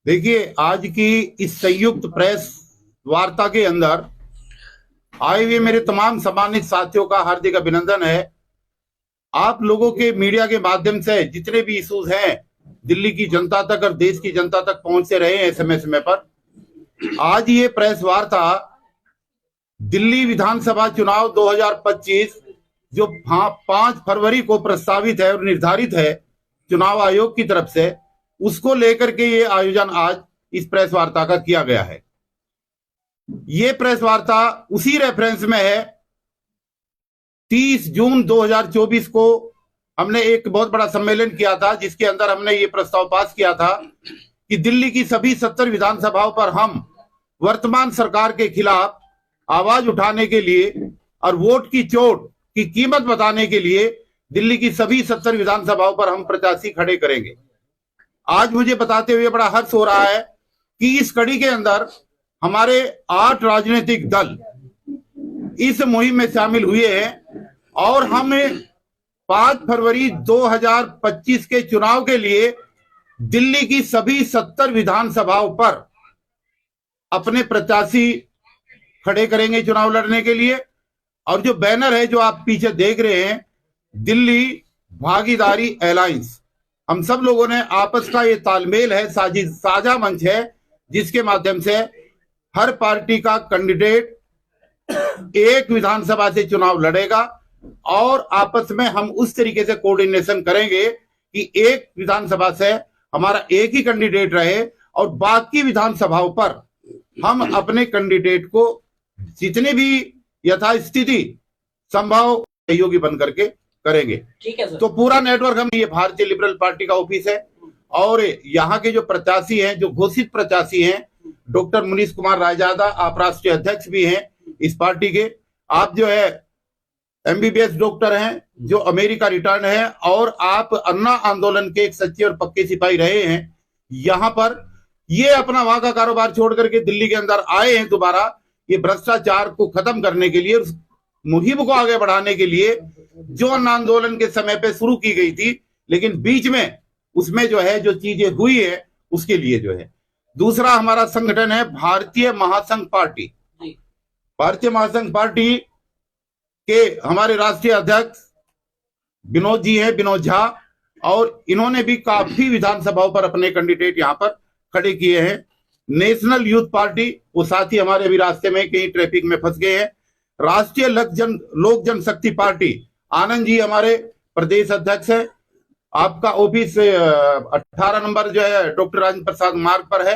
देखिए, आज की इस संयुक्त प्रेस वार्ता के अंदर आए हुए मेरे तमाम सम्मानित साथियों का हार्दिक अभिनंदन है। आप लोगों के मीडिया के माध्यम से जितने भी इश्यूज हैं दिल्ली की जनता तक और देश की जनता तक पहुंचते रहे हैं समय समय पर। आज ये प्रेस वार्ता दिल्ली विधानसभा चुनाव 2025 जो 5 फरवरी को प्रस्तावित है और निर्धारित है चुनाव आयोग की तरफ से, उसको लेकर के ये आयोजन आज इस प्रेस वार्ता का किया गया है। ये प्रेस वार्ता उसी रेफरेंस में है। 30 जून 2024 को हमने एक बहुत बड़ा सम्मेलन किया था जिसके अंदर हमने ये प्रस्ताव पास किया था कि दिल्ली की सभी 70 विधानसभाओं पर हम वर्तमान सरकार के खिलाफ आवाज उठाने के लिए और वोट की चोट की कीमत बताने के लिए दिल्ली की सभी 70 विधानसभाओं पर हम प्रत्याशी खड़े करेंगे। आज मुझे बताते हुए बड़ा हर्ष हो रहा है कि इस कड़ी के अंदर हमारे 8 राजनीतिक दल इस मुहिम में शामिल हुए हैं और हम 5 फरवरी 2025 के चुनाव के लिए दिल्ली की सभी 70 विधानसभाओं पर अपने प्रत्याशी खड़े करेंगे चुनाव लड़ने के लिए। और जो बैनर है जो आप पीछे देख रहे हैं, दिल्ली भागीदारी अलायंस, हम सब लोगों ने आपस का ये तालमेल है, साझा मंच है जिसके माध्यम से हर पार्टी का कैंडिडेट एक विधानसभा से चुनाव लड़ेगा और आपस में हम उस तरीके से कोऑर्डिनेशन करेंगे कि एक विधानसभा से हमारा एक ही कैंडिडेट रहे और बाकी विधानसभाओं पर हम अपने कैंडिडेट को जितने भी यथास्थिति संभव सहयोगी बन करके करेंगे। ठीक है सर। तो पूरा नेटवर्क हम, ये भारतीय लिबरल पार्टी का ऑफिस है और यहाँ के जो प्रत्याशी हैं, जो घोषित प्रत्याशी हैं, डॉक्टर मुनीश कुमार रायजादा, आप राष्ट्रीय अध्यक्ष भी हैं इस पार्टी के। आप जो है MBBS डॉक्टर हैं, जो अमेरिका रिटर्न है और आप अन्ना आंदोलन के एक सच्चे और पक्के सिपाही रहे हैं। यहाँ पर ये अपना वहां का कारोबार छोड़ करके दिल्ली के अंदर आए हैं दोबारा ये भ्रष्टाचार को खत्म करने के लिए, मुहिम को आगे बढ़ाने के लिए जो अन्ना आंदोलन के समय पे शुरू की गई थी, लेकिन बीच में उसमें जो है जो चीजें हुई है उसके लिए जो है। दूसरा हमारा संगठन है भारतीय महासंघ पार्टी। भारतीय महासंघ पार्टी के हमारे राष्ट्रीय अध्यक्ष विनोद जी हैं, विनोद झा, और इन्होंने भी काफी विधानसभाओं पर अपने कैंडिडेट यहाँ पर खड़े किए हैं। नेशनल यूथ पार्टी, वो साथी हमारे अभी रास्ते में कहीं ट्रैफिक में फंस गए हैं। राष्ट्रीय लोक जनशक्ति पार्टी, आनंद जी हमारे प्रदेश अध्यक्ष है। आपका ऑफिस 18 नंबर जो है डॉक्टर राजेंद्र प्रसाद मार्ग पर है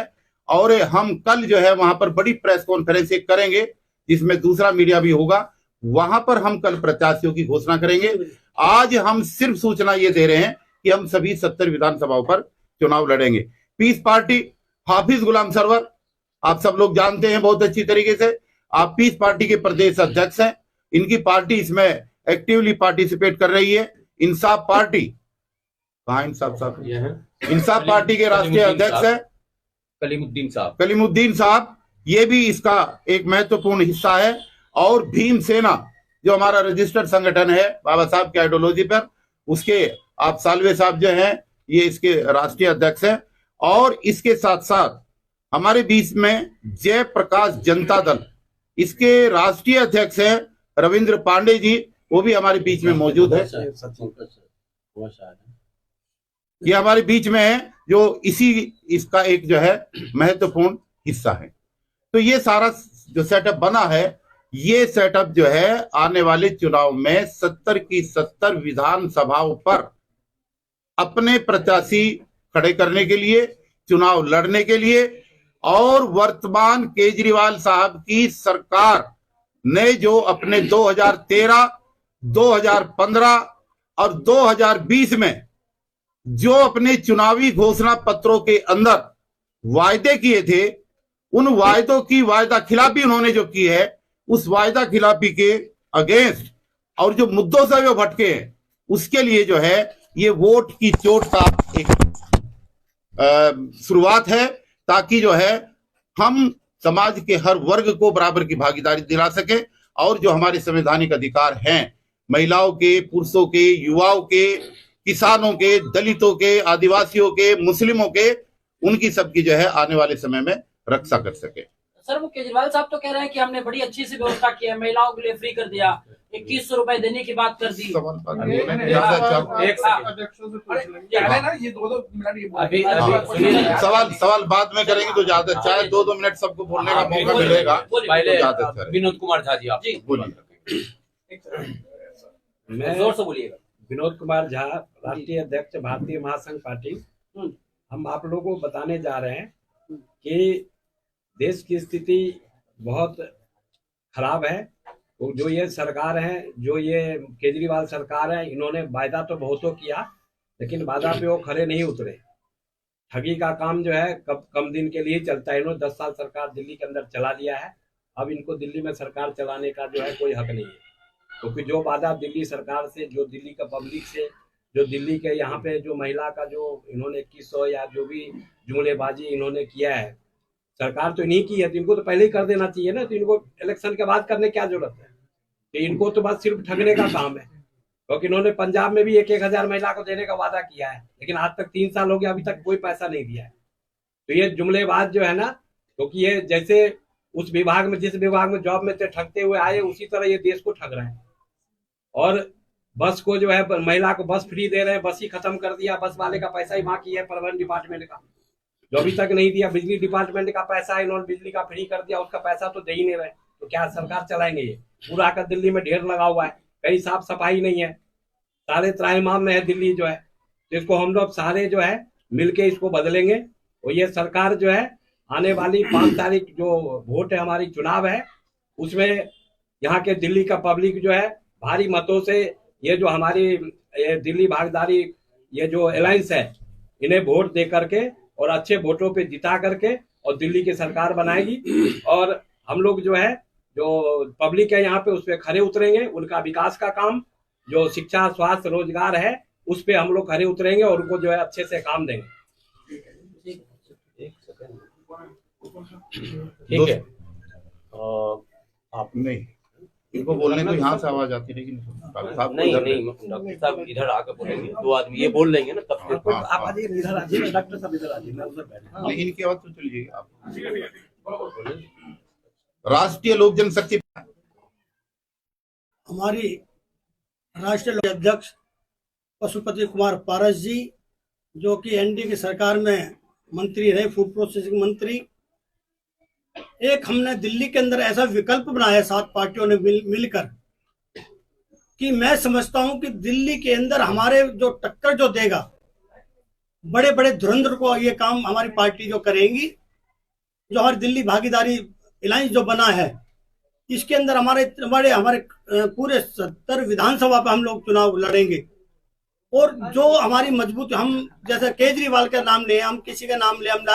और हम कल जो है वहां पर बड़ी प्रेस कॉन्फ्रेंस करेंगे जिसमें दूसरा मीडिया भी होगा। वहां पर हम कल प्रत्याशियों की घोषणा करेंगे। आज हम सिर्फ सूचना ये दे रहे हैं कि हम सभी 70 विधानसभाओं पर चुनाव लड़ेंगे। पीस पार्टी, हाफिज गुलाम सरवर, आप सब लोग जानते हैं बहुत अच्छी तरीके से। आप पीस पार्टी के प्रदेश अध्यक्ष हैं। इनकी पार्टी इसमें एक्टिवली पार्टिसिपेट कर रही है। इंसाफ पार्टी, कहा इंसाफ साहब, इंसाफ पार्टी के राष्ट्रीय अध्यक्ष है कलीमुद्दीन साहब, ये भी इसका एक महत्वपूर्ण हिस्सा है। और भीम सेना जो हमारा रजिस्टर्ड संगठन है बाबा साहब की आइडियोलॉजी पर, उसके आप सालवे साहब जो हैं ये इसके राष्ट्रीय अध्यक्ष हैं। और इसके साथ साथ हमारे बीच में जय प्रकाश जनता दल, इसके राष्ट्रीय अध्यक्ष हैं रविंद्र पांडे जी, वो भी हमारे बीच में मौजूद है। ये हमारे बीच में है जो इसका एक जो है महत्वपूर्ण हिस्सा है। तो ये सारा जो सेटअप बना है, ये सेटअप जो है आने वाले चुनाव में 70 की 70 विधानसभाओं पर अपने प्रत्याशी खड़े करने के लिए, चुनाव लड़ने के लिए, और वर्तमान केजरीवाल साहब की सरकार ने जो अपने 2013, 2015 और 2020 में जो अपने चुनावी घोषणा पत्रों के अंदर वायदे किए थे, उन वायदों की वायदा खिलाफी उन्होंने जो की है, उस वायदा खिलाफी के अगेंस्ट और जो मुद्दों से वो भटके हैं उसके लिए जो है ये वोट की चोट का एक शुरुआत है, ताकि जो है हम समाज के हर वर्ग को बराबर की भागीदारी दिला सके और जो हमारे संवैधानिक अधिकार हैं, महिलाओं के, पुरुषों के, युवाओं के, किसानों के, दलितों के, आदिवासियों के, मुस्लिमों के, उनकी सबकी जो है आने वाले समय में रक्षा कर सके। सर वो केजरीवाल साहब तो कह रहे हैं कि हमने बड़ी अच्छी सी व्यवस्था की है, महिलाओं के लिए फ्री कर दिया, 2100 रुपए देने की बात कर दी। सवाल बाद में करेंगे तो ज्यादा, चाहे 2-2 मिनट सबको बोलने का मौका मिलेगा। विनोद कुमार झा जी, आप बोलिए। मैं जोर से बोलिएगा। विनोद कुमार झा, राष्ट्रीय अध्यक्ष भारतीय महासंघ पार्टी। हम आप लोगों को बताने जा रहे हैं कि देश की स्थिति बहुत खराब है। तो जो ये सरकार है, जो ये केजरीवाल सरकार है, इन्होंने वायदा तो बहुतों किया, लेकिन वादा पे वो खरे नहीं उतरे। ठगी का काम जो है कम दिन के लिए चलता है। इन्होंने 10 साल सरकार दिल्ली के अंदर चला लिया है। अब इनको दिल्ली में सरकार चलाने का जो है कोई हक नहीं है, क्योंकि जो वादा दिल्ली सरकार से, जो दिल्ली का पब्लिक से, जो दिल्ली के यहाँ पे जो महिला का जो इन्होंने 2100 या जो भी जुमलेबाजी इन्होंने किया है, सरकार तो इन्हीं की है, तो इनको तो पहले ही कर देना चाहिए ना। तो इनको इलेक्शन के बाद करने क्या जरूरत है? तो इनको तो बस सिर्फ ठगने का काम है, क्योंकि इन्होंने पंजाब में भी 1,000 महिला को देने का वादा किया है, लेकिन आज तक 3 साल हो गया, अभी तक कोई पैसा नहीं दिया है। तो ये जुमलेबाज जो है ना, क्योंकि ये जैसे उस विभाग में, जिस विभाग में जॉब में ठगते हुए आए, उसी तरह ये देश को ठग रहे हैं। और बस को जो है, महिला को बस फ्री दे रहे हैं, बस ही खत्म कर दिया, बस वाले का पैसा ही बाकी है परिवहन डिपार्टमेंट का, जो अभी तक नहीं दिया। बिजली डिपार्टमेंट का पैसा इन्होंने बिजली का फ्री कर दिया, उसका पैसा तो दे ही नहीं रहे। तो क्या सरकार चलाएंगे? ये पूरा आकर दिल्ली में ढेर लगा हुआ है, कहीं साफ सफाई नहीं है, सारे त्राहिमाम में है दिल्ली जो है। तो इसको हम लोग सारे जो है मिलके इसको बदलेंगे। और ये सरकार जो है आने वाली 5 तारीख जो वोट है, हमारी चुनाव है, उसमें यहाँ के दिल्ली का पब्लिक जो है भारी मतों से ये जो हमारी ये दिल्ली भागीदारी, ये जो अलायंस है, इन्हें वोट दे करके और अच्छे वोटों पे जिता करके और दिल्ली की सरकार बनाएगी। और हम लोग जो है, जो पब्लिक है यहाँ पे, उस पर खरे उतरेंगे। उनका विकास का काम, जो शिक्षा, स्वास्थ्य, रोजगार है, उस पे हम लोग खरे उतरेंगे और उनको जो है अच्छे से काम देंगे। ठीक है। आप नहीं, इनको बोलने को यहाँ से आवाज आती है, लेकिन नहीं डॉक्टर साहब इधर आकर बोलेंगे, 2 आदमी ये बोल लेंगे ना, तब फिर आप आइए इधर, आइए डॉक्टर साहब इधर आइए, मैं उधर बैठा। नहीं, इनकी आवाज तो चलिए आप। राष्ट्रीय लोक जनशक्ति हमारी राष्ट्रीय अध्यक्ष पशुपति कुमार पारस जी, जो कि एनडीए की सरकार में मंत्री रहे, फूड प्रोसेसिंग मंत्री। एक हमने दिल्ली के अंदर ऐसा विकल्प बनाया 7 पार्टियों ने मिलकर, कि मैं समझता हूं कि दिल्ली के अंदर हमारे जो टक्कर जो देगा, बड़े बड़े धुरंधर को ये काम हमारी पार्टी जो करेंगी। जो हमारी दिल्ली भागीदारी अलायंस जो बना है, इसके अंदर हमारे पूरे 70 विधानसभा पे हम लोग चुनाव लड़ेंगे। और जो हमारी मजबूत, हम जैसे केजरीवाल का नाम ले, हम किसी का नाम ले, हम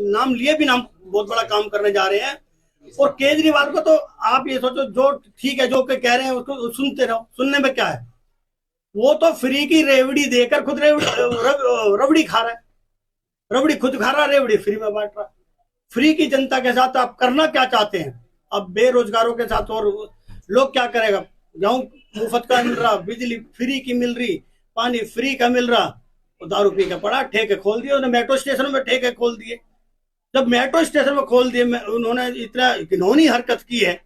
नाम लिए भी हम बहुत बड़ा काम करने जा रहे हैं। और केजरीवाल को तो आप ये सोचो, जो ठीक है, जो कह रहे हैं उसको सुनते रहो, सुनने में क्या है। वो तो फ्री की रेवड़ी देकर खुद रबड़ी खा रहा है, रबड़ी खुद खा रहा है, रेवड़ी फ्री में बांट रहा है। फ्री की जनता के साथ आप करना क्या चाहते हैं? अब बेरोजगारों के साथ और लोग क्या करेगा? गेहूं मुफ्त का मिल रहा, बिजली फ्री की मिल रही, पानी फ्री का मिल रहा, तो दारू पी के पड़ा, ठेके खोल दिए उन्होंने, मेट्रो स्टेशन में ठेके खोल दिए। जब मेट्रो स्टेशन में खोल दिए, उन्होंने इतना घिनौनी हरकत की है।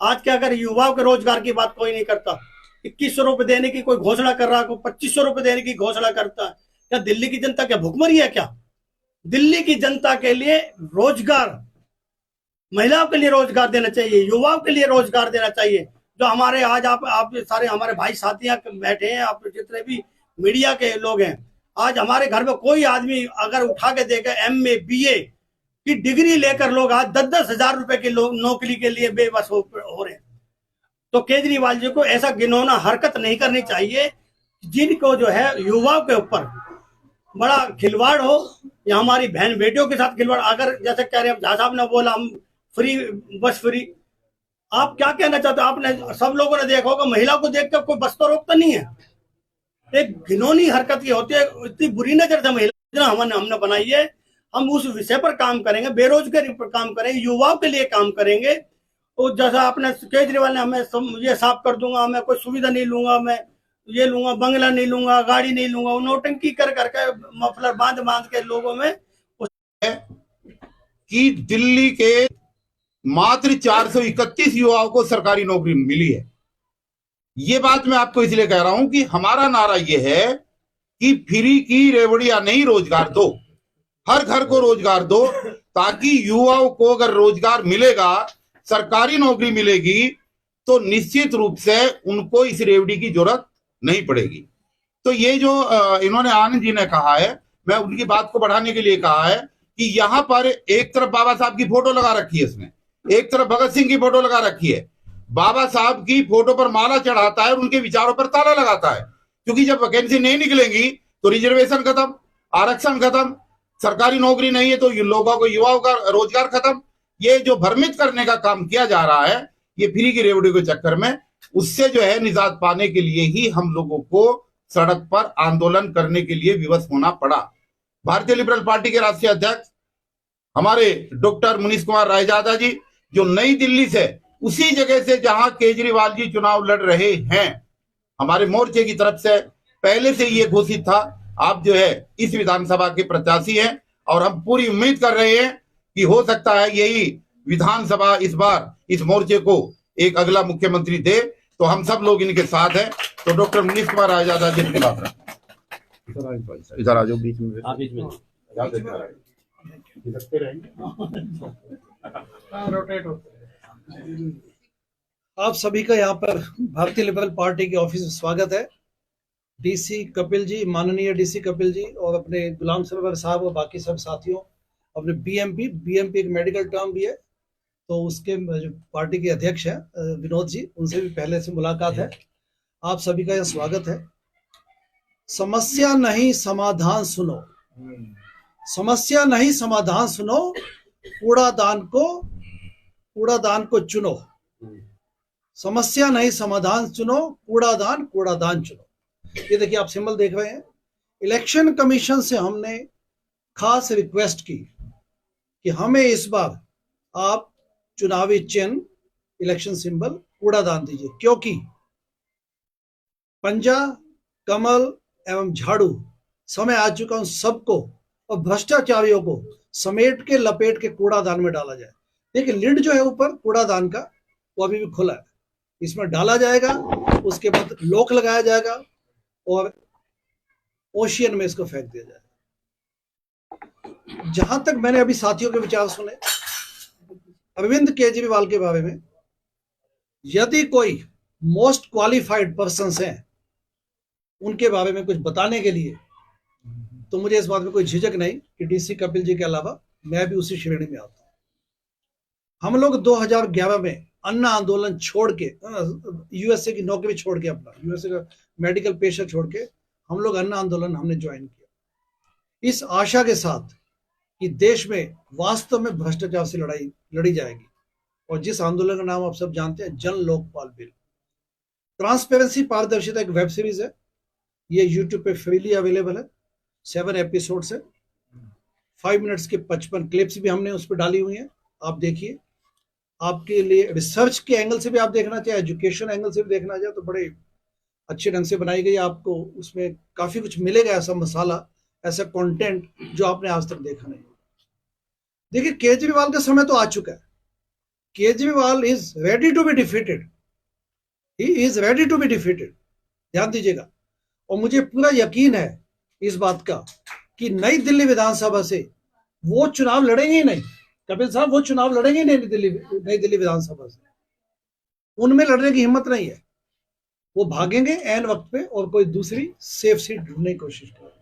आज क्या अगर युवाओं के रोजगार की बात कोई नहीं करता, 2100 रुपए देने की कोई घोषणा कर रहा, कोई 2500 रुपए देने की घोषणा करता है। क्या दिल्ली की जनता क्या भुखमरी है क्या? दिल्ली की जनता के लिए रोजगार, महिलाओं के लिए रोजगार देना चाहिए, युवाओं के लिए रोजगार देना चाहिए। जो हमारे आज आप सारे हमारे भाई साथियां बैठे हैं, आप जितने भी मीडिया के लोग हैं, आज हमारे घर में कोई आदमी अगर उठा के देगा MA BA की डिग्री लेकर लोग आज 10-10 हजार रुपए की नौकरी के लिए बेबस हो रहे हैं। तो केजरीवाल जी को ऐसा घिनौना हरकत नहीं करनी चाहिए, जिनको जो है युवाओं के ऊपर बड़ा खिलवाड़ हो, या हमारी बहन बेटियों के साथ खिलवाड़। अगर जैसे कह रहे हैं झा साहब ने बोला हम फ्री बस फ्री, आप क्या कहना चाहते हो? आपने सब लोगों ने देखा होगा, महिला को देखकर कोई बस तो रोकता नहीं है। एक घिनौनी हरकत ये होती है, इतनी बुरी नजर से महिला हमने बनाई है। हम उस विषय पर काम करेंगे, बेरोजगारी पर काम करेंगे, युवाओं के लिए काम करेंगे। और जैसा आपने केजरीवाल ने हमें ये साफ कर दूंगा, मैं कोई सुविधा नहीं लूंगा, मैं ये लूंगा, बंगला नहीं लूंगा, गाड़ी नहीं लूंगा, नोटंकी कर करके मफलर बांध के लोगों में कि दिल्ली के मात्र 431 युवाओं को सरकारी नौकरी मिली है। ये बात मैं आपको इसलिए कह रहा हूं कि हमारा नारा यह है कि फ्री की रेवड़ियां नहीं, रोजगार दो, हर घर को रोजगार दो, ताकि युवाओं को अगर रोजगार मिलेगा, सरकारी नौकरी मिलेगी, तो निश्चित रूप से उनको इस रेवड़ी की जरूरत नहीं पड़ेगी। तो ये जो इन्होंने आनंद जी ने कहा है, मैं उनकी बात को बढ़ाने के लिए कहा है कि यहां पर एक तरफ बाबा साहब की फोटो लगा रखी है इसने, एक तरफ भगत सिंह की फोटो लगा रखी है। बाबा साहब की फोटो पर माला चढ़ाता है और उनके विचारों पर ताला लगाता है, क्योंकि जब वैकेंसी नहीं निकलेंगी तो रिजर्वेशन खत्म, आरक्षण खत्म, सरकारी नौकरी नहीं है तो लोगों को, युवाओं का रोजगार खत्म। ये जो भ्रमित करने का काम किया जा रहा है, ये फ्री की रेवड़ी के चक्कर में, उससे जो है निजात पाने के लिए ही हम लोगों को सड़क पर आंदोलन करने के लिए विवश होना पड़ा। भारतीय लिबरल पार्टी के राष्ट्रीय अध्यक्ष हमारे डॉक्टर मुनीष कुमार रायजादा जी, जो नई दिल्ली से, उसी जगह से जहां केजरीवाल जी चुनाव लड़ रहे हैं, हमारे मोर्चे की तरफ से पहले से ये घोषित था, आप जो है इस विधानसभा के प्रत्याशी हैं, और हम पूरी उम्मीद कर रहे हैं कि हो सकता है यही विधानसभा इस बार इस मोर्चे को एक अगला मुख्यमंत्री दे, तो हम सब लोग इनके साथ हैं। तो डॉक्टर मुनीष कुमार रायजादा जी की बात रखें, इधर आ जाओ बीच में, बीच में आप सभी का यहाँ पर भारतीय लिबरल पार्टी के ऑफिस में स्वागत है। डीसी कपिल जी, माननीय डीसी कपिल जी, और अपने गुलाम सरवर साहब और बाकी सब साथियों, अपने बीएमपी एक मेडिकल टर्म भी है, तो उसके जो पार्टी के अध्यक्ष हैं विनोद जी, उनसे भी पहले से मुलाकात है। आप सभी का यह स्वागत है। समस्या नहीं समाधान सुनो, समस्या नहीं समाधान सुनो, कूड़ादान को चुनो, समस्या नहीं समाधान चुनो, कूड़ादान चुनो। ये देखिए, आप सिंबल देख रहे हैं। इलेक्शन कमीशन से हमने खास रिक्वेस्ट की कि हमें इस बार आप चुनावी चिन्ह, इलेक्शन सिंबल कूड़ादान दीजिए, क्योंकि पंजा, कमल एवं झाड़ू समय आ चुका उन सबको और भ्रष्टाचारियों को समेट के, लपेट के कूड़ादान में डाला जाए। देखिए, लिड जो है ऊपर कूड़ादान का, वो अभी भी खुला है, इसमें डाला जाएगा, उसके बाद लॉक लगाया जाएगा और ओशियन में इसको फेंक दिया जाएगा। जहां तक मैंने अभी साथियों के विचार सुने अरविंद केजरीवाल के बारे में, यदि कोई मोस्ट क्वालिफाइड पर्सन्स हैं उनके बारे में कुछ बताने के लिए, तो मुझे इस बात में कोई झिझक नहीं कि डीसी कपिल जी के अलावा मैं भी उसी श्रेणी में आता हूं। हम लोग 2011 में अन्ना आंदोलन छोड़ के, यूएसए की नौकरी छोड़ के, अपना यूएसए का मेडिकल पेशा छोड़ के, हम लोग अन्ना आंदोलन हमने ज्वाइन किया, इस आशा के साथ कि देश में वास्तव में भ्रष्टाचार से लड़ाई लड़ी जाएगी। और जिस आंदोलन का नाम आप सब जानते हैं, जन लोकपाल बिल। ट्रांसपेरेंसी, पारदर्शिता एक वेब सीरीज है, ये यूट्यूब पे फ्रीली अवेलेबल है, 7 एपिसोड्स है, 5 मिनट्स के 55 क्लिप्स भी हमने उस पर डाली हुई हैं, आप देखिए। आपके लिए रिसर्च के एंगल से भी आप देखना चाहे, एजुकेशन एंगल से भी देखना चाहे, तो बड़े अच्छे ढंग से बनाई गई। आपको उसमें काफी कुछ मिलेगा, ऐसा मसाला, ऐसा कंटेंट जो आपने आज तक देखा नहीं। देखिए, केजरीवाल का समय तो आ चुका है। Kejriwal is ready to be defeated, he is ready to be defeated, ध्यान दीजिएगा। और मुझे पूरा यकीन है इस बात का कि नई दिल्ली विधानसभा से वो चुनाव लड़ेंगे ही नहीं। कपिल साहब, वो चुनाव लड़ेंगे नहीं नई दिल्ली विधानसभा से, उनमें लड़ने की हिम्मत नहीं है। वो भागेंगे एन वक्त पे और कोई दूसरी सेफ सीट ढूंढने की कोशिश करेंगे।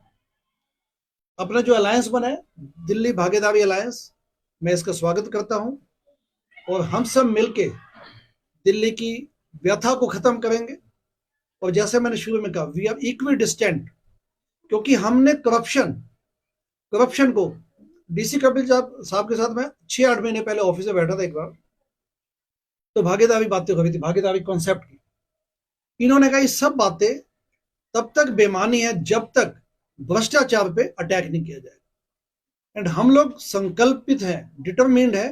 अपना जो अलायंस बना है, दिल्ली भागीदारी अलायंस, मैं इसका स्वागत करता हूं, और हम सब मिलके दिल्ली की व्यथा को खत्म करेंगे। और जैसे मैंने शुरू में कहा, वी आर इक्वी डिस्टेंट, क्योंकि हमने करप्शन को, डीसी कपिल साहब के साथ मैं 6-8 महीने पहले ऑफिस में बैठा था एक बार, तो भागीदारी बातें हो रही थी, भागीदारी कॉन्सेप्ट की। इन्होंने कहा ये सब बातें तब तक बेमानी है जब तक भ्रष्टाचार पे अटैक नहीं किया जाएगा। एंड हम लोग संकल्पित हैं, डिटरमिन्ड है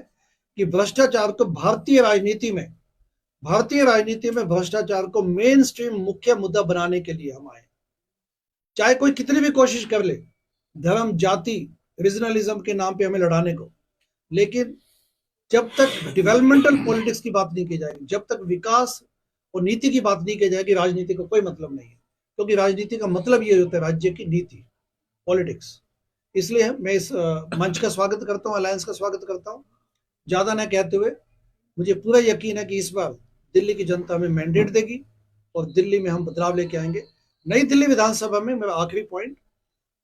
कि भ्रष्टाचार को भारतीय राजनीति में भ्रष्टाचार को मेन स्ट्रीम मुख्य मुद्दा बनाने के लिए हम आए। चाहे कोई कितनी भी कोशिश कर ले धर्म, जाति, रीजनलिज्म के नाम पे हमें लड़ाने को, लेकिन जब तक डेवलपमेंटल पॉलिटिक्स की बात नहीं की जाएगी, जब तक विकास और नीति की बात नहीं की जाएगी, राजनीति का कोई मतलब नहीं है, क्योंकि राजनीति का मतलब ये होता है राज्य की नीति, पॉलिटिक्स। इसलिए मैं इस मंच का स्वागत करता हूँ, अलायंस का स्वागत करता हूँ। ज्यादा न कहते हुए, मुझे पूरा यकीन है कि इस बार दिल्ली की जनता हमें मैंडेट देगी और दिल्ली में हम बदलाव लेके आएंगे। नई दिल्ली विधानसभा में मेरा आखिरी पॉइंट,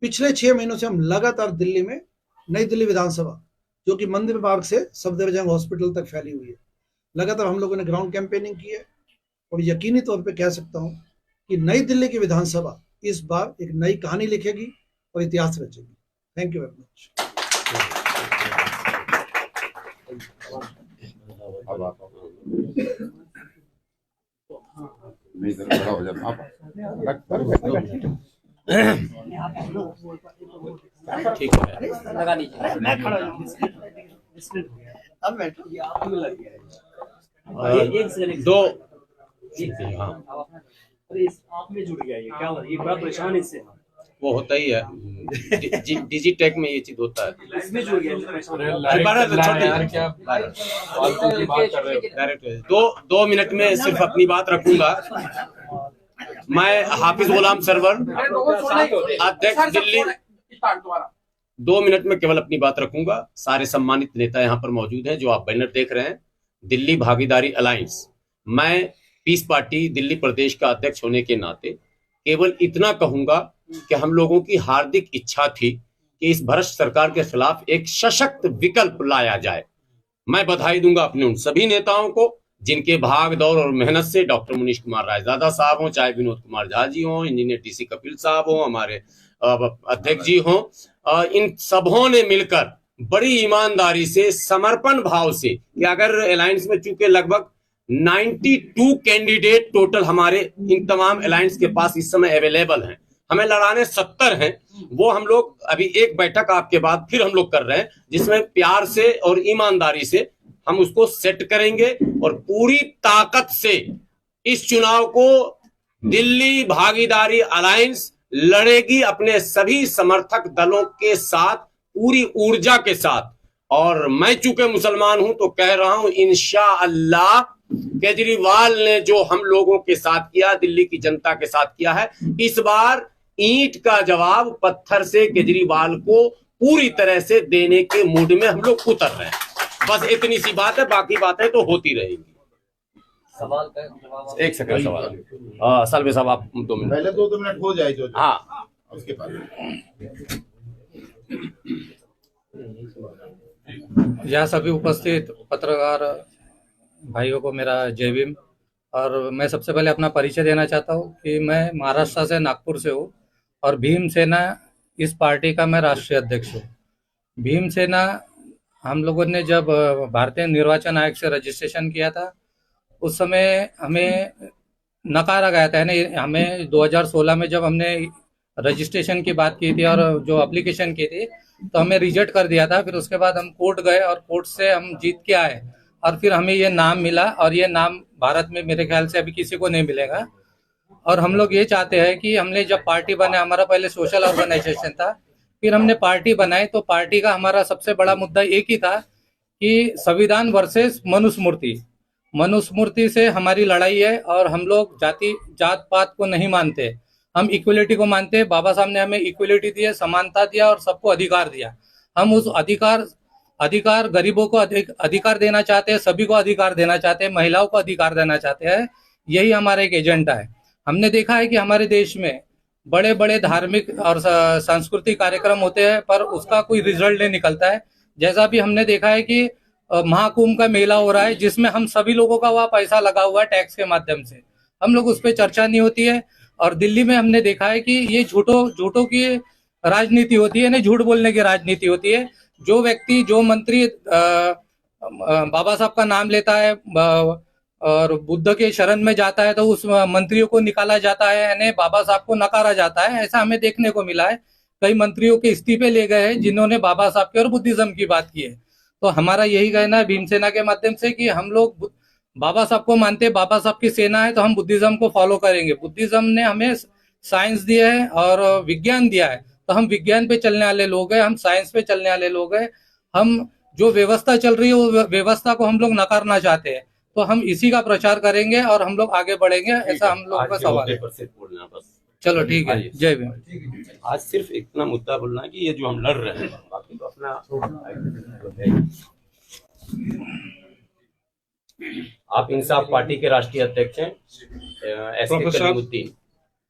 पिछले 6 महीनों से हम लगातार दिल्ली में नई दिल्ली विधानसभा, जो कि मंदिर मार्ग से सफदरजंग हॉस्पिटल तक फैली हुई है, लगातार हम लोगों ने ग्राउंड कैंपेनिंग की है और यकीनी तौर पे कह सकता हूं कि नई दिल्ली की विधानसभा इस बार एक नई कहानी लिखेगी और इतिहास रचेगी। Thank you very much. ठीक है, लगा लीजिए। दो हाँ, अरे आप में जुड़ गया ये क्या हुआ? ये बड़ा परेशान है इससे। वो होता ही है, डिजिटेक में ये चीज होता है। इसमें जुड़ गया परेशान। डायरेक्ट 2 मिनट में सिर्फ अपनी बात रखूंगा। मैं हाफिज गुलाम सरवर, अध्यक्ष दिल्ली, 2 मिनट में केवल अपनी बात रखूंगा। सारे सम्मानित नेता यहाँ पर मौजूद हैं, जो आप बैनर देख रहे हैं, दिल्ली भागीदारी अलायंस। मैं पीस पार्टी दिल्ली प्रदेश का अध्यक्ष होने के नाते केवल इतना कहूंगा कि हम लोगों की हार्दिक इच्छा थी कि इस भ्रष्ट सरकार के खिलाफ एक सशक्त विकल्प लाया जाए। मैं बधाई दूंगा अपने उन सभी नेताओं को जिनके भाग दौड़ और मेहनत से, डॉक्टर मुनीश कुमार रायजादा साहब हों, चाहे विनोद कुमार झा जी हों, इंजीनियर टीसी कपिल साहब हों, हमारे अध्यक्ष जी हों, इन सबों ने मिलकर बड़ी ईमानदारी से, समर्पण भाव से, कि अगर अलायंस में चूंकि लगभग 92 कैंडिडेट टोटल हमारे इन तमाम अलायंस के पास इस समय अवेलेबल हैं, हमें लड़ाने 70 हैं। वो हम लोग अभी एक बैठक आपके बाद फिर हम लोग कर रहे हैं, जिसमें प्यार से और ईमानदारी से हम उसको सेट करेंगे और पूरी ताकत से इस चुनाव को दिल्ली भागीदारी अलायंस लड़ेगी अपने सभी समर्थक दलों के साथ, पूरी ऊर्जा के साथ। और मैं चूंकि मुसलमान हूं तो कह रहा हूं, इंशाअल्लाह केजरीवाल ने जो हम लोगों के साथ किया, दिल्ली की जनता के साथ किया है, इस बार ईंट का जवाब पत्थर से केजरीवाल को पूरी तरह से देने के मूड में हम लोग उतर रहे हैं। बस इतनी सी बात है, बाकी बातें तो होती रहेंगी। सवाल का जवाब एक सेकंड सवाल, सलवे साहब आप 2 मिनट पहले 2 मिनट हो जाए जो हाँ, उसके बाद। यहाँ सभी उपस्थित पत्रकार भाइयों को मेरा जय भीम। और मैं सबसे पहले अपना परिचय देना चाहता हूँ कि मैं महाराष्ट्र से, नागपुर से हूँ और भीम सेना इस पार्टी का मैं राष्ट्रीय अध्यक्ष हूँ। भीम सेना हम लोगों ने जब भारतीय निर्वाचन आयोग से रजिस्ट्रेशन किया था, उस समय हमें नकारा गया था। यानी हमें 2016 में जब हमने रजिस्ट्रेशन की बात की थी और जो एप्लीकेशन की थी, तो हमें रिजेक्ट कर दिया था। फिर उसके बाद हम कोर्ट गए और कोर्ट से हम जीत के आए और फिर हमें ये नाम मिला, और ये नाम भारत में मेरे ख्याल से अभी किसी को नहीं मिलेगा। और हम लोग ये चाहते हैं कि हमने जब पार्टी बनाया, हमारा पहले सोशल ऑर्गेनाइजेशन था, फिर हमने पार्टी बनाई, तो पार्टी का हमारा सबसे बड़ा मुद्दा एक ही था कि संविधान वर्सेस मनुस्मृति। मनुस्मृति से हमारी लड़ाई है और हम लोग जात पात को नहीं मानते, हम इक्वलिटी को मानते हैं। बाबा साहब ने हमें इक्वलिटी दी है, समानता दिया और सबको अधिकार दिया। हम उस अधिकार गरीबों को अधिकार देना चाहते हैं, सभी को अधिकार देना चाहते हैं, महिलाओं को अधिकार देना चाहते हैं। यही हमारा एक एजेंडा है। हमने देखा है कि हमारे देश में बड़े बड़े धार्मिक और सांस्कृतिक कार्यक्रम होते हैं, पर उसका कोई रिजल्ट नहीं निकलता है। जैसा भी हमने देखा है कि महाकुंभ का मेला हो रहा है, जिसमें हम सभी लोगों का वहाँ पैसा लगा हुआ है टैक्स के माध्यम से, हम लोग उस पर चर्चा नहीं होती है। और दिल्ली में हमने देखा है कि ये झूठों की राजनीति होती है, नहीं झूठ बोलने की राजनीति होती है। जो व्यक्ति, जो मंत्री बाबा साहब का नाम लेता है और बुद्ध के शरण में जाता है, तो उस मंत्रियों को निकाला जाता है, यानी बाबा साहब को नकारा जाता है। ऐसा हमें देखने को मिला है। कई मंत्रियों के इस्तीफे ले गए हैं जिन्होंने बाबा साहब के और बुद्धिज्म की बात की है। तो हमारा यही कहना है भीमसेना के माध्यम से कि हम लोग बाबा साहब को मानते हैं, बाबा साहब की सेना है, तो हम बुद्धिज्म को फॉलो करेंगे। बुद्धिज्म ने हमें साइंस दिया है और विज्ञान दिया है, तो हम विज्ञान पे चलने वाले लोग हैं, हम साइंस पे चलने वाले लोग हैं। हम जो व्यवस्था चल रही है वो व्यवस्था को हम लोग नकारना चाहते हैं। तो हम इसी का प्रचार करेंगे और हम लोग आगे बढ़ेंगे, ऐसा हम लोग का सवाल है। चलो ठीक है, जय भीम। आज सिर्फ इतना मुद्दा बोलना है कि ये जो हम लड़ रहे हैं, बाकी तो अपना आप इंसाफ पार्टी के राष्ट्रीय अध्यक्ष हैं, प्रोफेसर कलीमुद्दीन।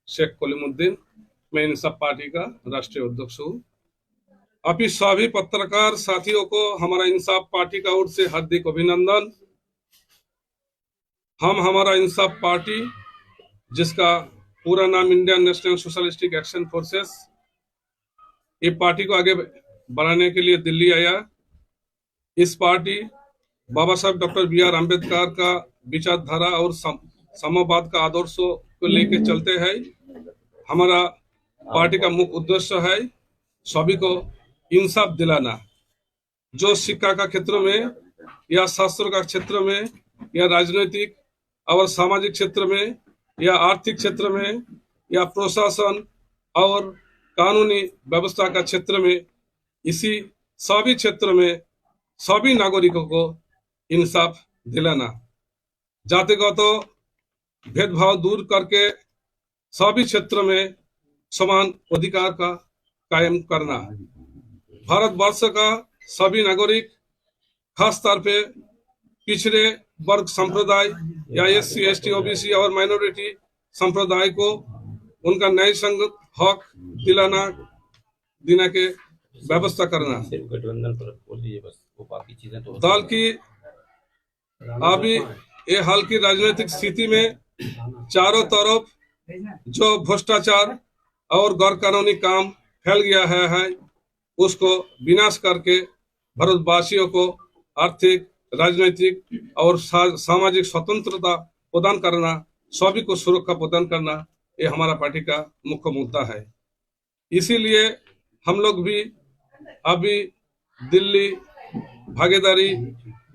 शेख कलीमुद्दीन, मैं इंसाफ पार्टी का राष्ट्रीय अध्यक्ष हूँ। अभी सभी पत्रकार साथियों को हमारा इंसाफ पार्टी का ओर से हार्दिक अभिनंदन। हमारा इंसाफ पार्टी, जिसका पूरा नाम Indian national socialistic action forces, ये पार्टी को आगे बढ़ाने के लिए दिल्ली आया। इस पार्टी बाबा साहब डॉक्टर बी.आर. अम्बेडकर का विचारधारा और समवाद का आदर्शों को लेकर चलते हैं। हमारा पार्टी का मुख्य उद्देश्य है सभी को इंसाफ दिलाना, जो शिक्षा का क्षेत्र में या शास्त्रों का क्षेत्र में या राजनीतिक और सामाजिक क्षेत्र में या आर्थिक क्षेत्र में या प्रशासन और कानूनी व्यवस्था का क्षेत्र में, इसी सभी क्षेत्र में सभी नागरिकों को इंसाफ दिलाना, जातिगत भेदभाव दूर करके सभी क्षेत्र में समान अधिकार का कायम करना। भारतवर्ष का सभी नागरिक, खास तौर पे पिछड़े वर्ग संप्रदाय या SC, ST, OBC और माइनॉरिटी संप्रदाय को उनका न्याय संगत हक देने के व्यवस्था करना। दल की अभी ये हाल की राजनीतिक स्थिति में चारों तरफ जो भ्रष्टाचार और गैर कानूनी काम फैल गया है, उसको विनाश करके भारतवासियों को आर्थिक, राजनीतिक और सामाजिक स्वतंत्रता प्रदान करना, सभी को सुरक्षा प्रदान करना, ये हमारा पार्टी का मुख्य मुद्दा है। इसीलिए हम लोग भी अभी दिल्ली भागीदारी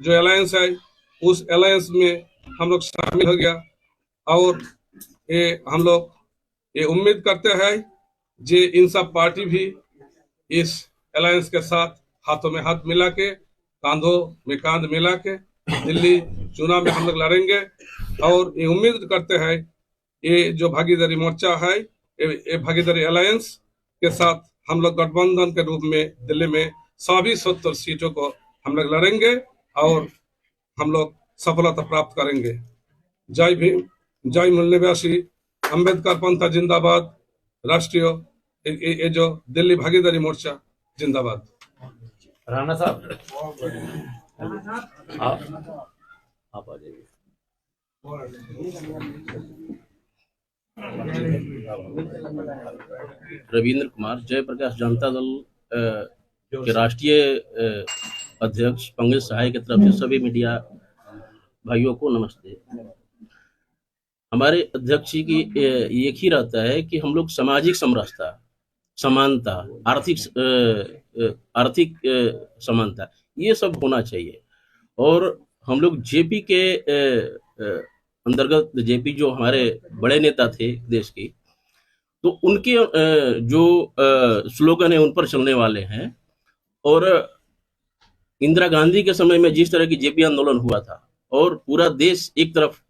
जो अलायंस है, उस अलायंस में हम लोग शामिल हो गया और ये हम लोग ये उम्मीद करते हैं कि इंसाफ पार्टी भी इस अलायंस के साथ हाथों में हाथ मिला के, कांधों में कांध मिला के दिल्ली चुनाव में हम लोग लड़ेंगे। और ये उम्मीद करते हैं ये जो भागीदारी मोर्चा है, ये भागीदारी अलायंस के साथ हम लोग गठबंधन के रूप में दिल्ली में सभी 70 सीटों को हम लोग लड़ेंगे और हम लोग सफलता प्राप्त करेंगे। जय भीम, जय मूल निवासी, अम्बेडकर पंथा जिंदाबाद, राष्ट्रीय ये जो दिल्ली भागीदारी मोर्चा जिंदाबाद। राणा साहब आप आ जाइए। रविंद्र कुमार, जयप्रकाश जनता दल के राष्ट्रीय अध्यक्ष पंकज सहाय की तरफ से सभी मीडिया भाइयों को नमस्ते। हमारे अध्यक्ष जी की एक ही रहता है कि हम लोग सामाजिक समरसता, समानता, आर्थिक समानता, ये सब होना चाहिए। और हम लोग जेपी के अंतर्गत, जेपी जो हमारे बड़े नेता थे देश की, तो उनके जो स्लोगन है उन पर चलने वाले हैं। और इंदिरा गांधी के समय में जिस तरह की जेपी आंदोलन हुआ था और पूरा देश एक तरफ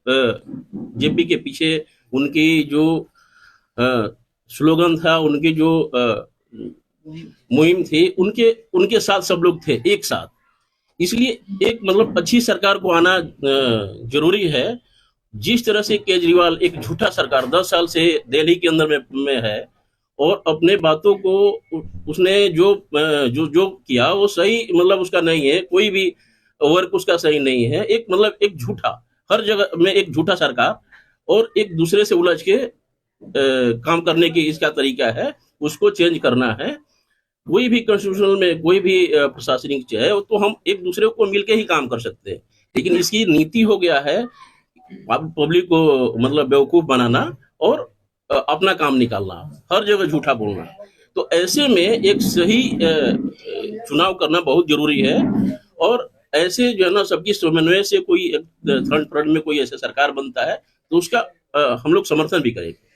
जेपी के पीछे, उनकी जो स्लोगन था, उनकी जो मुहिम थी, उनके साथ सब लोग थे एक साथ। इसलिए एक मतलब अच्छी सरकार को आना जरूरी है। जिस तरह से केजरीवाल एक झूठा सरकार 10 साल से दिल्ली के अंदर में है और अपने बातों को उसने जो किया वो सही मतलब उसका नहीं है, कोई भी वर्क उसका सही नहीं है। एक मतलब एक झूठा, हर जगह में एक झूठा सरकार और एक दूसरे से उलझ के काम करने की इसका तरीका है, उसको चेंज करना है। कोई भी कॉन्स्टिट्यूशनल में कोई भी प्रशासनिक चाहे तो हम एक दूसरे को मिलके ही काम कर सकते हैं, लेकिन इसकी नीति हो गया है पब्लिक को मतलब बेवकूफ बनाना और अपना काम निकालना, हर जगह झूठा बोलना। तो ऐसे में एक सही चुनाव करना बहुत जरूरी है। और ऐसे जो है ना, सबकी समन्वय से कोई थर्ड फ्रंट में कोई ऐसा सरकार बनता है तो उसका हम लोग समर्थन भी करेंगे।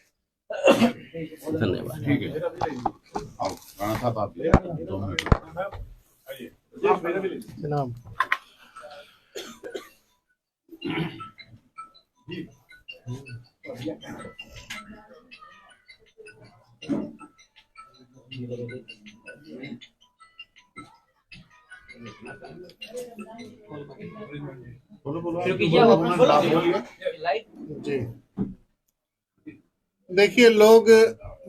धन्यवाद। ठीक है, राणा साहब आप 2 मिनट। जनाब जी, देखिए, लोग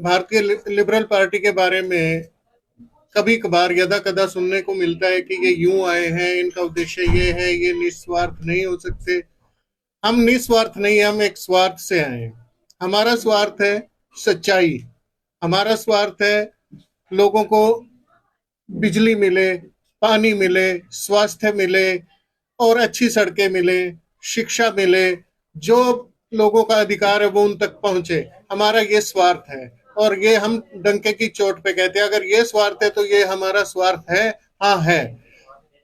भारतीय लिबरल पार्टी के बारे में कभी कभार यदा कदा सुनने को मिलता है कि ये यूं आए हैं, इनका उद्देश्य ये है, ये निस्वार्थ नहीं हो सकते। हम निस्वार्थ नहीं, हम एक स्वार्थ से आए हैं। हमारा स्वार्थ है सच्चाई, हमारा स्वार्थ है लोगों को बिजली मिले, पानी मिले, स्वास्थ्य मिले और अच्छी सड़कें मिले, शिक्षा मिले, जो लोगों का अधिकार है वो उन तक पहुंचे। हमारा ये स्वार्थ है और ये हम डंके की चोट पे कहते हैं। अगर ये स्वार्थ है तो ये हमारा स्वार्थ है, हाँ है।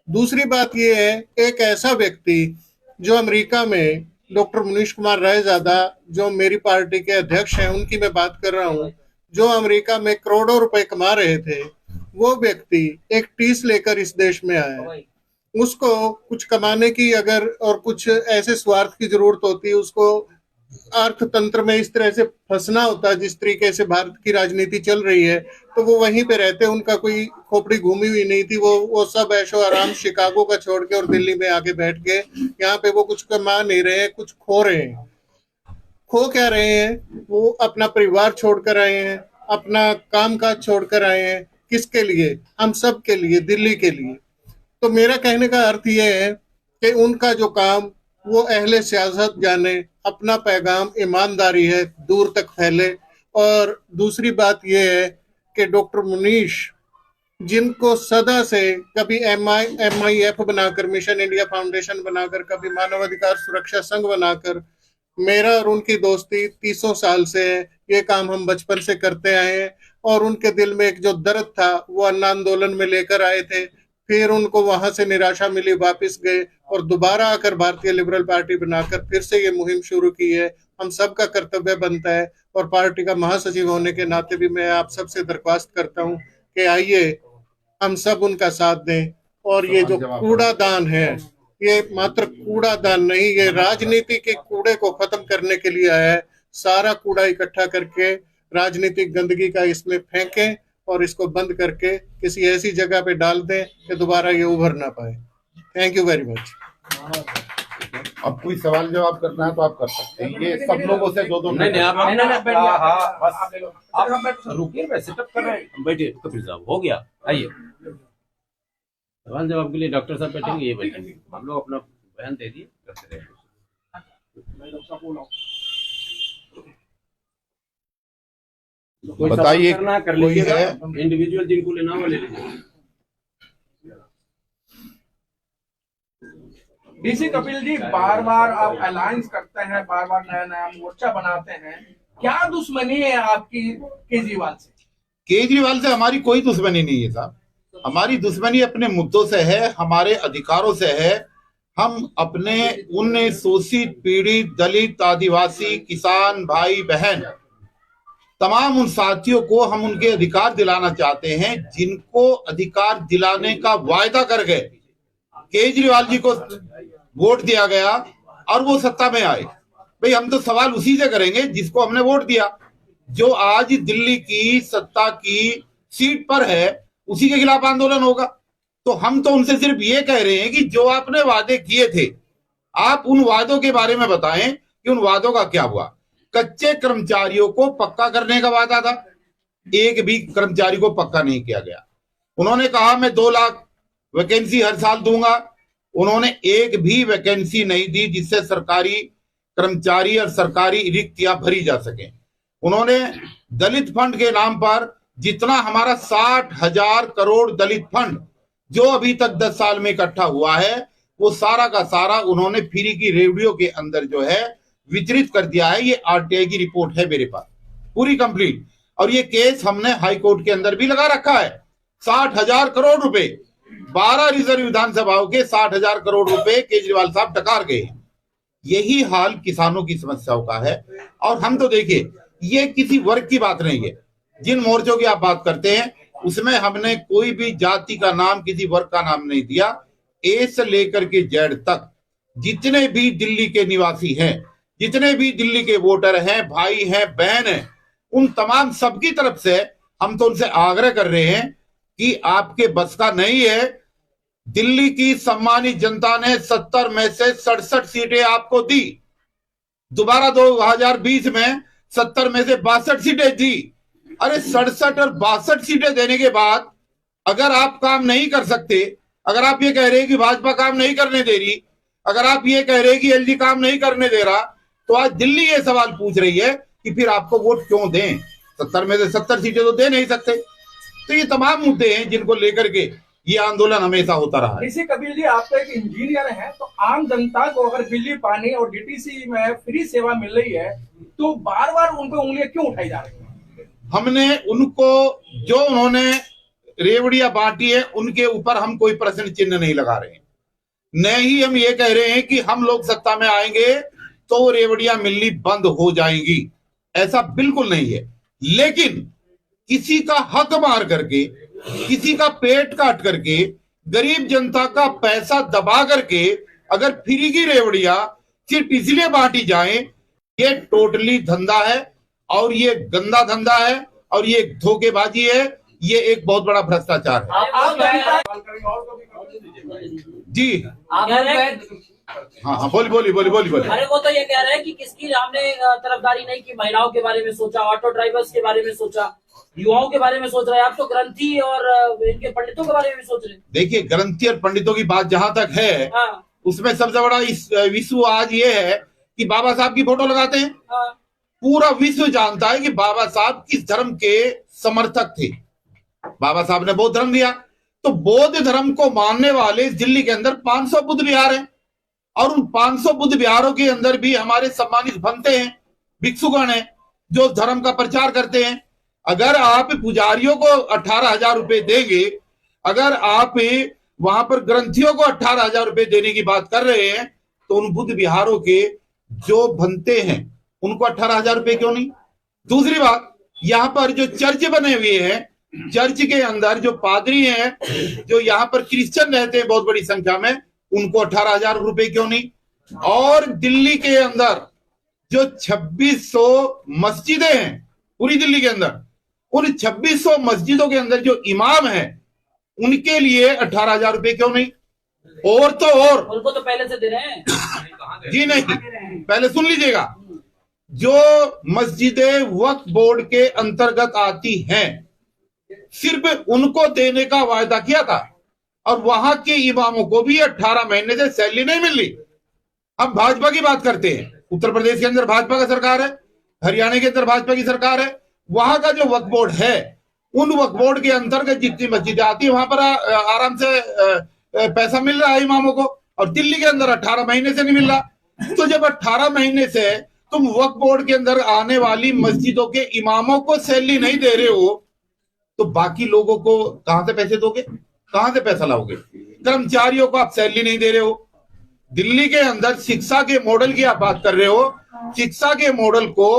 दूसरी बात ये है, एक ऐसा व्यक्ति जो अमेरिका में डॉक्टर मुनीश कुमार रायजादा, जो मेरी पार्टी के अध्यक्ष हैं, उनकी मैं बात कर रहा हूँ, जो अमेरिका में करोड़ों रुपए कमा रहे थे, वो व्यक्ति एक टीस लेकर इस देश में आया। उसको कुछ कमाने की अगर और कुछ ऐसे स्वार्थ की जरूरत होती, उसको अर्थतंत्र में इस तरह से फंसना होता जिस तरीके से भारत की राजनीति चल रही है, तो वो वहीं पे रहते। उनका कोई खोपड़ी घूमी हुई नहीं थी। वो सब ऐशो आराम शिकागो का छोड़ के और दिल्ली में आके बैठ गए। यहाँ पे वो कुछ कमा नहीं रहे हैं, कुछ खो रहे हैं। खो क्या रहे हैं? वो अपना परिवार छोड़कर आए हैं, अपना कामकाज छोड़कर आए हैं। किसके लिए? हम सब के लिए, दिल्ली के लिए। तो मेरा कहने का अर्थ ये है कि उनका जो काम वो अहले सियासत जाने, अपना पैगाम ईमानदारी है दूर तक फैले। और दूसरी बात ये है कि डॉक्टर मुनीश, जिनको सदा से कभी MIF बनाकर, मिशन इंडिया फाउंडेशन बनाकर, कभी मानवाधिकार सुरक्षा संघ बनाकर, मेरा और उनकी दोस्ती 30 साल से है। ये काम हम बचपन से करते आए हैं और उनके दिल में एक जो दर्द था वो अन्ना आंदोलन में लेकर आए थे। फिर उनको वहां से निराशा मिली, वापस गए और दोबारा आकर भारतीय लिबरल पार्टी बनाकर फिर से ये मुहिम शुरू की है। हम सबका कर्तव्य बनता है और पार्टी का महासचिव होने के नाते भी मैं आप सबसे दरख्वास्त करता हूं कि आइए हम सब उनका साथ दें। और ये जो कूड़ादान है, ये मात्र कूड़ादान नहीं, ये राजनीति के कूड़े को खत्म करने के लिए आया है। सारा कूड़ा इकट्ठा करके राजनीतिक गंदगी का इसमें फेंकें और इसको बंद करके किसी ऐसी जगह पे डाल दें कि दोबारा ये उभर ना पाए। Thank you very much. अब कोई सवाल जवाब करना है तो आप कर सकते हैं। ये सब लोगों से दो मिनट। रुकिए, मैं सेटअप कर रहे हैं। बैठिए कपिल साहब, हो गया। आइए, सवाल जवाब के लिए डॉक्टर साहब बैठेंगे, ये बैठेंगे। हम लोग अपना बयान दे दिए, करते रहे। बताइए, कर लीजिएगा, इंडिविजुअल जिनको लेना वो ले लीजिए। डीसी कपिल जी, बार बार आप अलायंस करते हैं, बार बार नया नया मोर्चा बनाते हैं, क्या दुश्मनी है आपकी केजरीवाल से? केजरीवाल से हमारी कोई दुश्मनी नहीं है साहब। हमारी दुश्मनी अपने मुद्दों से है, हमारे अधिकारों से है। हम अपने उन शोषित, पीड़ित, दलित, आदिवासी, किसान भाई बहन, तमाम उन साथियों को हम उनके अधिकार दिलाना चाहते हैं, जिनको अधिकार दिलाने का वायदा कर गए। केजरीवाल जी को वोट दिया गया और वो सत्ता में आए। भाई, हम तो सवाल उसी से करेंगे जिसको हमने वोट दिया। जो आज दिल्ली की सत्ता की सीट पर है, उसी के खिलाफ आंदोलन होगा। तो हम तो उनसे सिर्फ ये कह रहे हैं कि जो आपने वादे किए थे, आप उन वादों के बारे में बताएं कि उन वादों का क्या हुआ। कच्चे कर्मचारियों को पक्का करने का वादा था, एक भी कर्मचारी को पक्का नहीं किया गया। उन्होंने कहा मैं 2 लाख वैकेंसी हर साल दूंगा, उन्होंने एक भी वैकेंसी नहीं दी जिससे सरकारी कर्मचारी और सरकारी रिक्तियां भरी जा सके। उन्होंने दलित फंड के नाम पर जितना हमारा 60,000 करोड़ दलित फंड जो अभी तक 10 साल में इकट्ठा हुआ है, वो सारा का सारा उन्होंने फ्री की रेवड़ियों के अंदर जो है वितरित कर दिया है। ये RTI की रिपोर्ट है मेरे पास, पूरी कंप्लीट। और ये केस हमने हाई कोर्ट के अंदर भी लगा रखा है। 60,000 करोड़ रुपए, 12 रिजर्व विधानसभाओं के 60,000 करोड़ रुपए केजरीवाल साहब टकार गए। यही हाल किसानों की समस्याओं का है। और हम तो देखिए, ये किसी वर्ग की बात नहीं है। जिन मोर्चों की आप बात करते हैं, उसमें हमने कोई भी जाति का नाम, किसी वर्ग का नाम नहीं दिया। ए से लेकर के जेड तक जितने भी दिल्ली के निवासी हैं, जितने भी दिल्ली के वोटर हैं, भाई हैं, बहन हैं, उन तमाम सबकी तरफ से हम तो उनसे आग्रह कर रहे हैं कि आपके बस का नहीं है। दिल्ली की सम्मानित जनता ने 70 में से 67 सीटें आपको दी। दोबारा 2020 में 70 में से 62 सीटें दी। अरे 67 और 62 सीटें देने के बाद अगर आप काम नहीं कर सकते, अगर आप ये कह रहे हैं कि भाजपा काम नहीं करने दे रही, अगर आप ये कह रहे हैं कि एलजी काम नहीं करने दे रहा, तो आज दिल्ली ये सवाल पूछ रही है कि फिर आपको वोट क्यों दें। 70 में से 70 सीटें तो दे नहीं सकते। तो ये तमाम मुद्दे हैं जिनको लेकर के ये आंदोलन हमेशा होता रहा है। इसी कबीर जी, आप तो एक इंजीनियर हैं, तो आम जनता को अगर बिजली, पानी और डीटीसी में फ्री सेवा मिल रही है तो बार बार उन पे उंगलियां क्यों उठाई जा रही है? हमने उनको जो उन्होंने रेवड़ियां बांटी है उनके ऊपर हम कोई प्रश्न चिन्ह नहीं लगा रहे हैं। न ही हम ये कह रहे हैं कि हम लोग सत्ता में आएंगे तो रेवड़ियां मिलनी बंद हो जाएंगी, ऐसा बिल्कुल नहीं है। लेकिन किसी का हक मार करके, किसी का पेट काट करके, गरीब जनता का पैसा दबा करके अगर फ्री की रेवड़ियां सिर्फ इसलिए बांटी जाए, ये टोटली धंधा है और ये गंदा धंधा है और ये धोखेबाजी है, ये एक बहुत बड़ा भ्रष्टाचार है। जी हाँ, बोली। अरे वो तो ये कह रहे हैं कि किसकी हमने तरफदारी नहीं की, महिलाओं के बारे में सोचा, ऑटो ड्राइवर्स के बारे में सोचा, युवाओं के बारे में सोच रहे हैं। आप तो ग्रंथी और इनके पंडितों के बारे में भी सोच रहे हैं। देखिए, ग्रंथी और पंडितों की बात जहां तक है, उसमें सबसे बड़ा विश्व आज ये है कि बाबा साहब की फोटो लगाते हैं। पूरा विश्व जानता है कि बाबा साहब किस धर्म के समर्थक थे। बाबा साहब ने बौद्ध धर्म दिया, तो बौद्ध धर्म को मानने वाले दिल्ली के अंदर 500 बुद्ध विहार हैं और उन 500 बुद्ध विहारों के अंदर भी हमारे सम्मानित भंते हैं, भिक्षुगण हैं जो धर्म का प्रचार करते हैं। अगर आप पुजारियों को 18,000 रुपए देंगे, अगर आप वहां पर ग्रंथियों को 18,000 रुपए देने की बात कर रहे हैं, तो उन बुद्ध विहारों के जो भंते हैं उनको 18,000 रुपए क्यों नहीं? दूसरी बात, यहाँ पर जो चर्च बने हुए हैं, चर्च के अंदर जो पादरी हैं, जो यहाँ पर क्रिश्चियन रहते हैं बहुत बड़ी संख्या में, उनको 18,000 रुपए क्यों नहीं? और दिल्ली के अंदर जो 2600 मस्जिदें हैं पूरी दिल्ली के अंदर, उन 2600 मस्जिदों के अंदर जो इमाम हैं उनके लिए 18,000 रुपए क्यों नहीं? और तो और उनको तो पहले से दे रहे हैं। जी नहीं, पहले सुन लीजिएगा, जो मस्जिदें वक्फ बोर्ड के अंतर्गत आती हैं सिर्फ उनको देने का वायदा किया था और वहां के इमामों को भी 18 महीने से सैलरी नहीं मिल रही। अब भाजपा की बात करते हैं, उत्तर प्रदेश के अंदर भाजपा का सरकार है, हरियाणा के अंदर भाजपा की सरकार है, वहां का जो वक्फ बोर्ड है, उन वक्फ बोर्ड के अंतर्गत जितनी मस्जिदें आती है वहां पर आराम से पैसा मिल रहा है इमामों को, और दिल्ली के अंदर 18 महीने से नहीं मिल रहा। तो जब 18 महीने से तुम वक्फ बोर्ड के अंदर आने वाली मस्जिदों के इमामों को सैलरी नहीं दे रहे हो, तो बाकी लोगों को कहां से पैसे दोगे, कहां से पैसा लाओगे? कर्मचारियों को आप सैलरी नहीं दे रहे हो। दिल्ली के अंदर शिक्षा के मॉडल की आप बात कर रहे हो, शिक्षा के मॉडल को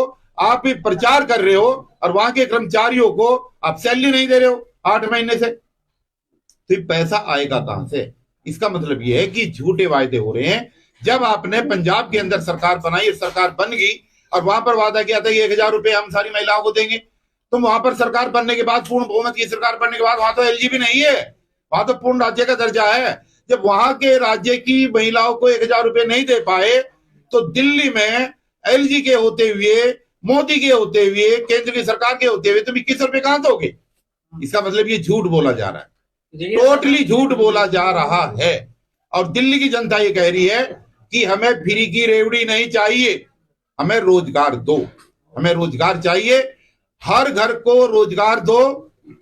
आप प्रचार कर रहे हो और वहां के कर्मचारियों को आप सैलरी नहीं दे रहे हो 8 महीने से, तो पैसा आएगा कहां से? इसका मतलब यह है कि झूठे वायदे हो रहे हैं। जब आपने पंजाब के अंदर सरकार बनाई, सरकार बन गई और वहां पर वादा किया था 1,000 रुपए हम सारी महिलाओं को देंगे, तो वहां पर सरकार बनने के बाद, पूर्ण बहुमत की सरकार बनने के बाद, वहां तो एलजी भी नहीं है, वहां तो पूर्ण राज्य का दर्जा है। जब वहां के राज्य की महिलाओं को 1,000 रुपए नहीं दे पाए, तो दिल्ली में एलजी के होते हुए, मोदी के होते हुए, केंद्र की सरकार के होते हुए तुम 21 रुपए कहां दोगे? इसका मतलब ये झूठ बोला जा रहा है, टोटली झूठ बोला जा रहा है। और दिल्ली की जनता ये कह रही है कि हमें फ्री की रेवड़ी नहीं चाहिए, हमें रोजगार दो, हमें रोजगार चाहिए, हर घर को रोजगार दो,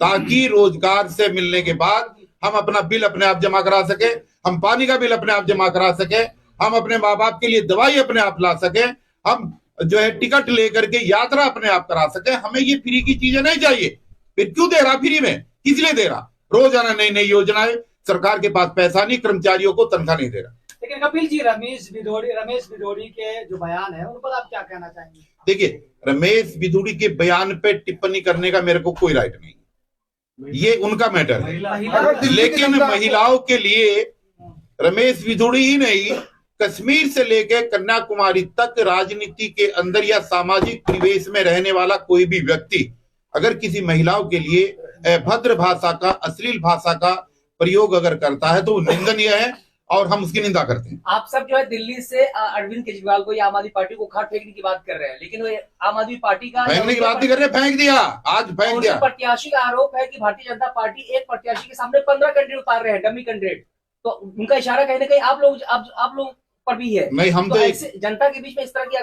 ताकि रोजगार से मिलने के बाद हम अपना बिल अपने आप जमा करा सके, हम पानी का बिल अपने आप जमा करा सके, हम अपने माँ बाप के लिए दवाई अपने आप ला सके, हम जो है टिकट लेकर के यात्रा अपने आप करा सके। हमें ये फ्री की चीजें नहीं चाहिए। फिर क्यों दे रहा फ्री में? किस लिए दे रहा? रोजाना नई नई योजनाएं, सरकार के पास पैसा नहीं, कर्मचारियों को तनख्वाह नहीं दे रहा। लेकिन कपिल जी, रमेश भिदोड़ी के जो बयान है उन पर आप क्या कहना चाहेंगे? देखिए, रमेश भिदोड़ी के बयान पे टिप्पणी करने का मेरे को कोई राइट नहीं। ये उनका मैटर है। लेकिन महिलाओं के लिए रमेश बिधूड़ी ही नहीं, कश्मीर से लेकर कन्याकुमारी तक राजनीति के अंदर या सामाजिक परिवेश में रहने वाला कोई भी व्यक्ति अगर किसी महिलाओं के लिए अभद्र भाषा का, अश्लील भाषा का प्रयोग अगर करता है तो वो निंदनीय है और हम उसकी निंदा करते हैं। आप सब जो है दिल्ली से अरविंद केजरीवाल को या आम आदमी पार्टी को उखाड़ फेंकने की बात कर रहे हैं, लेकिन वो आम आदमी पार्टी का फेंकने की बात नहीं कर रहे, फेंक दिया, आज फेंक दिया। प्रत्याशी का आरोप है कि भारतीय जनता पार्टी एक प्रत्याशी के सामने 15 कैंडिडेट उतार रहे हैं, डमी कैंडिडेट। तो उनका इशारा कहीं ना कहीं आप लोग पर भी है। नहीं, हम तो ऐसे जनता के बीच में इस तरह की